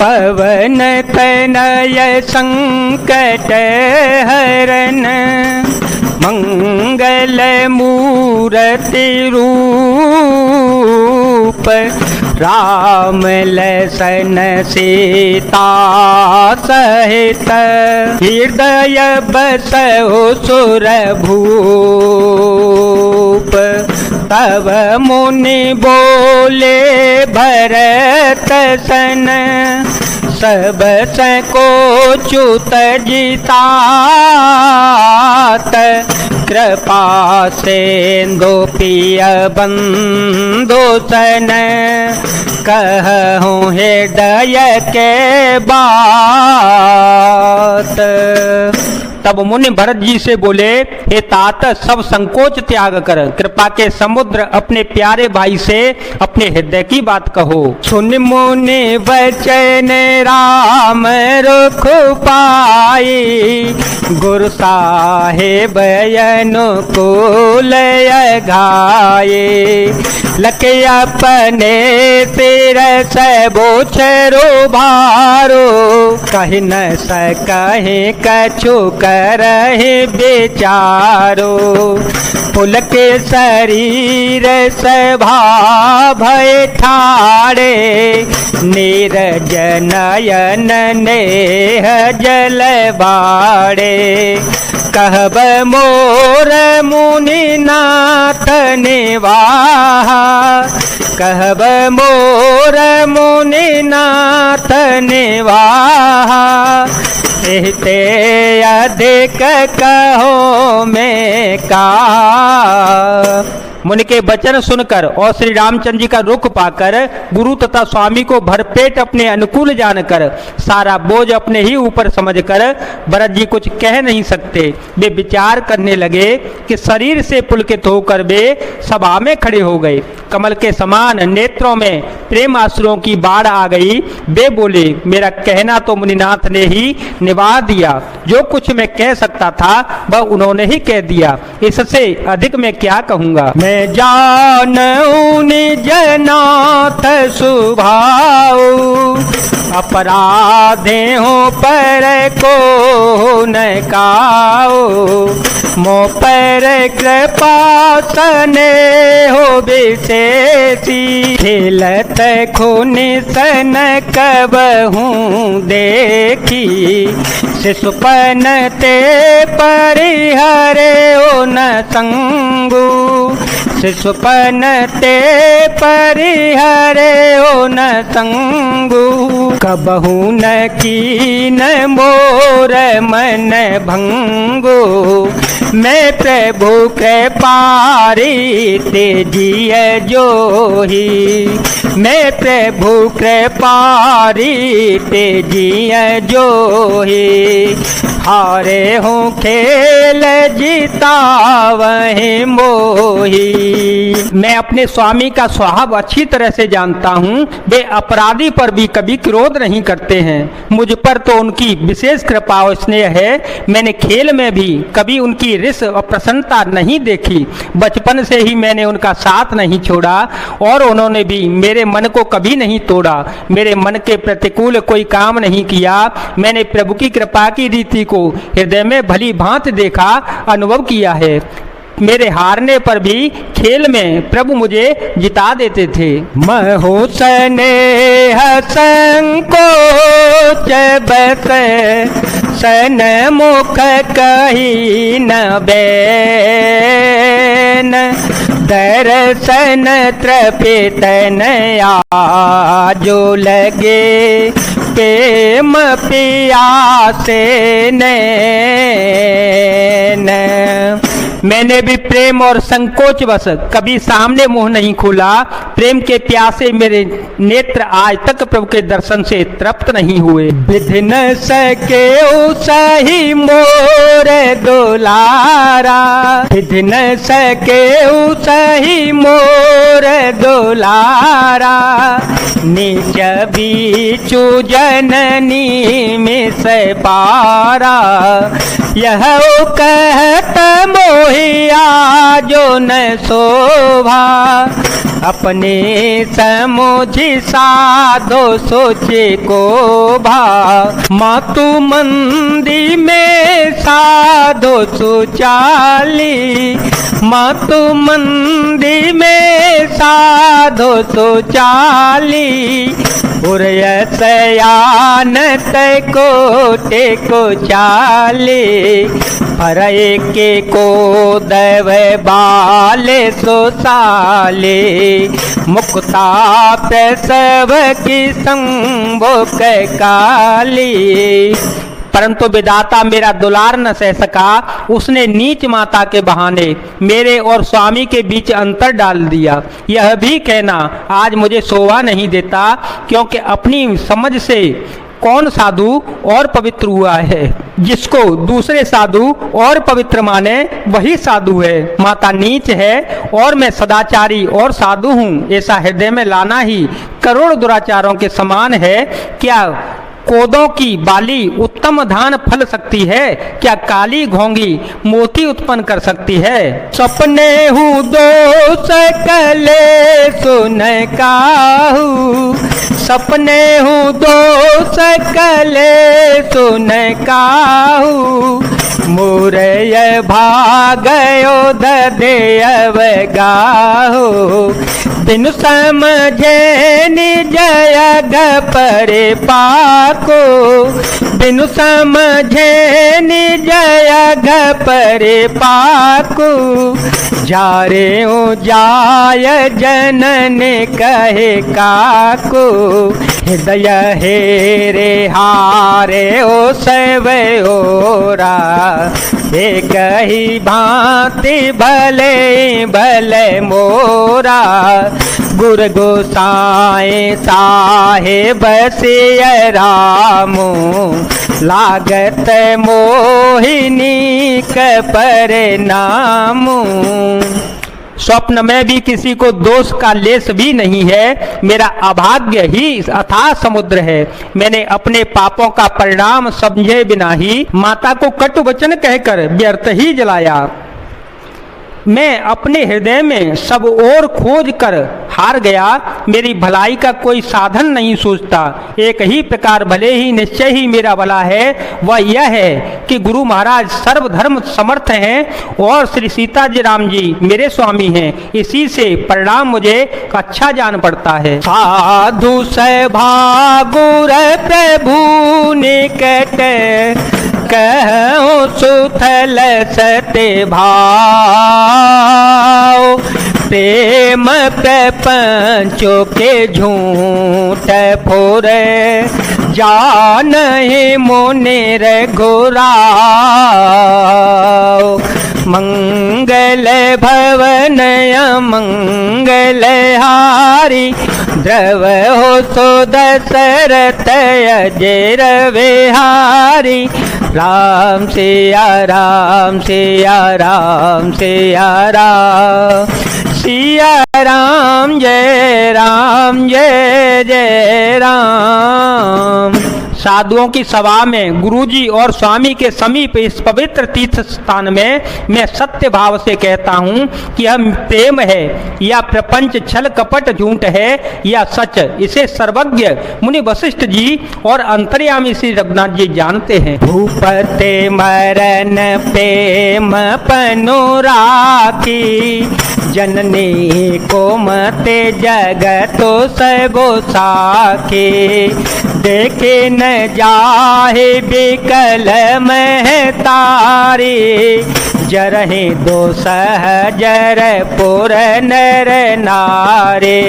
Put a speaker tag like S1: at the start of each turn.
S1: पवन तनय संकट हरन मंगल मूर्ति रूप राम लसन सीता सहित हृदय बसहु सुरभूप। तब मुनि बोले भरत सन सब संकोचुत जितात कृपा सिंधु पिय बंधु सन कहूँ हृदय के बात। तब मुनि भरत जी से बोले, हे तात सब संकोच त्याग कर कृपा के समुद्र अपने प्यारे भाई से अपने हृदय की बात कहो। सुन मुनि वचन राम रुख पाई गुरु साहेब अनुकूल घाये। लख अपने सिर सबोछरो भारो कह न सकहे कछु करहि बेचारो। पुलके शरीर सभा भय ठाड़े नीरज नयन नेह जल बाड़े। कहब मोर मुनिनाथ निवाह कहब मोर मुनिनाथ निवाह। कहते अधिक कहो मैं का। मुनि के वचन सुनकर और श्री रामचंद्र जी का रुख पाकर गुरु तथा स्वामी को भरपेट अपने अनुकूल जानकर सारा बोझ अपने ही ऊपर समझकर भरत जी कुछ कह नहीं सकते। वे विचार करने लगे कि शरीर से पुलकित होकर वे सभा में खड़े हो गए। कमल के समान नेत्रों में प्रेम आंसुओं की बाढ़ आ गई। वे बोले, मेरा कहना तो मुनिनाथ ने ही निभा दिया। जो कुछ मैं कह सकता था वह उन्होंने ही कह दिया। इससे अधिक मैं क्या कहूँगा। मैं जानऊं निज नाथ सुभाव अपराधे हो पर को न काओ। मो पर कृपा सने हो विशेषी खेलत खून सन कबहूँ देखी। शिशुपन ते परिहरे ओ न संगु शिशुपन ते परिहरे ओ न संगु। कबहू न कीन मोर मन भंगो मैं प्रभु के पारी तेजिय जोही। मैं प्रभु के पारी तेजिय जोही। हारे हूँ खेल जीता वही मोही। मैं अपने स्वामी का स्वभाव अच्छी तरह से जानता हूँ। वे अपराधी पर भी कभी क्रोध नहीं करते हैं। मुझ पर तो उनकी विशेष कृपा और स्नेह है। मैंने खेल में भी कभी उनकी रिस और प्रसन्नता नहीं देखी। बचपन से ही मैंने उनका साथ नहीं छोड़ा और उन्होंने भी मेरे मन को कभी नहीं तोड़ा। मेरे मन के प्रतिकूल कोई काम नहीं किया। मैंने प्रभु की कृपा की रीति को हृदय में भली भांति देखा, अनुभव किया है। मेरे हारने पर भी खेल में प्रभु मुझे जिता देते थे। महो स्नेह संकोच बस सन मुख कही न बैन। दर्शन तृपित आजो लगे प्रेम पियासे नैन। मैंने भी प्रेम और संकोच बस कभी सामने मुंह नहीं खोला। प्रेम के प्यासे मेरे नेत्र आज तक प्रभु के दर्शन से तृप्त नहीं हुए। विधि न सके सही मोर दुलारा। विधि न सके सही मोर दुलारा। नीच बीचु जननी में से पारा। यह कहत मोह मोहिया जो न शोभा, अपने समुझी साधो सोचे को भा। मातु मंदी में साधो सुचाली, मातु मंदी में साधो सुचाली। उरयसयान कोटे को चाले, हरे के को दैव बाले सो साले। मुक्ता प्रसव की संभो काली, परंतु विधाता मेरा दुलार न सह सका। उसने नीच माता के बहाने मेरे और स्वामी के बीच अंतर डाल दिया। यह भी कहना आज मुझे शोभा नहीं देता, क्योंकि अपनी समझ से कौन साधु और पवित्र हुआ है। जिसको दूसरे साधु और पवित्र माने वही साधु है। माता नीच है और मैं सदाचारी और साधु हूँ, ऐसा हृदय में लाना ही करोड़ दुराचारों के समान है। क्या कोदों की बाली उत्तम धान फल सकती है? क्या काली घोंगी मोती उत्पन्न कर सकती है? सपने हूँ दोष कले सुन काहू, सपने हूँ दोष कले सुन काहू। मोरय भागयो ददेव गाहो, बिनु समझे निज जग परे पाको, बिनु समझे निज जग परे पाको। जारे ओ जाय जनन कहे काको, हृदय हेरे हारे ओ सव ओरा। एक ही भांति भले भले मोरा, गुर गोसाई साहेब सिय रामो। लागत मोहिनी पर नामो, स्वप्न में भी किसी को दोष का लेस भी नहीं है। मेरा अभाग्य ही अथाह समुद्र है। मैंने अपने पापों का परिणाम समझे बिना ही माता को कटु वचन कहकर व्यर्थ ही जलाया। मैं अपने हृदय में सब ओर खोज कर हार गया। मेरी भलाई का कोई साधन नहीं सोचता। एक ही प्रकार भले ही निश्चय ही मेरा भला है, वह यह है कि गुरु महाराज सर्वधर्म समर्थ हैं और श्री सीता जी राम जी मेरे स्वामी हैं। इसी से परिणाम मुझे अच्छा जान पड़ता है। साधु सभागुर प्रभु निकट, कहूँ सुथल सत्य भाव। प्रेम प्रपंचों के झूठ फोर, जान ही मुनिर घुराव। मंगल भवन मंगल हारी, द्रव हो सो दशरथ अजर विहारी। राम सिया राम सिया राम सिया राम, सिया राम जय जय राम। साधुओं की सभा में गुरुजी और स्वामी के समीप इस पवित्र तीर्थ स्थान में मैं सत्य भाव से कहता हूँ कि यह प्रेम है या प्रपंच छल कपट झूठ है या सच, इसे सर्वज्ञ मुनि वशिष्ठ जी और अंतर्यामी श्री रघुनाथ जी जानते हैं। भूपते मरण प्रेम पनु राखी, जननी को मते जगतो सबो साखे। देखे न जाहे बिकल में तारे, जरहे दो सहजर पुर नर नारे।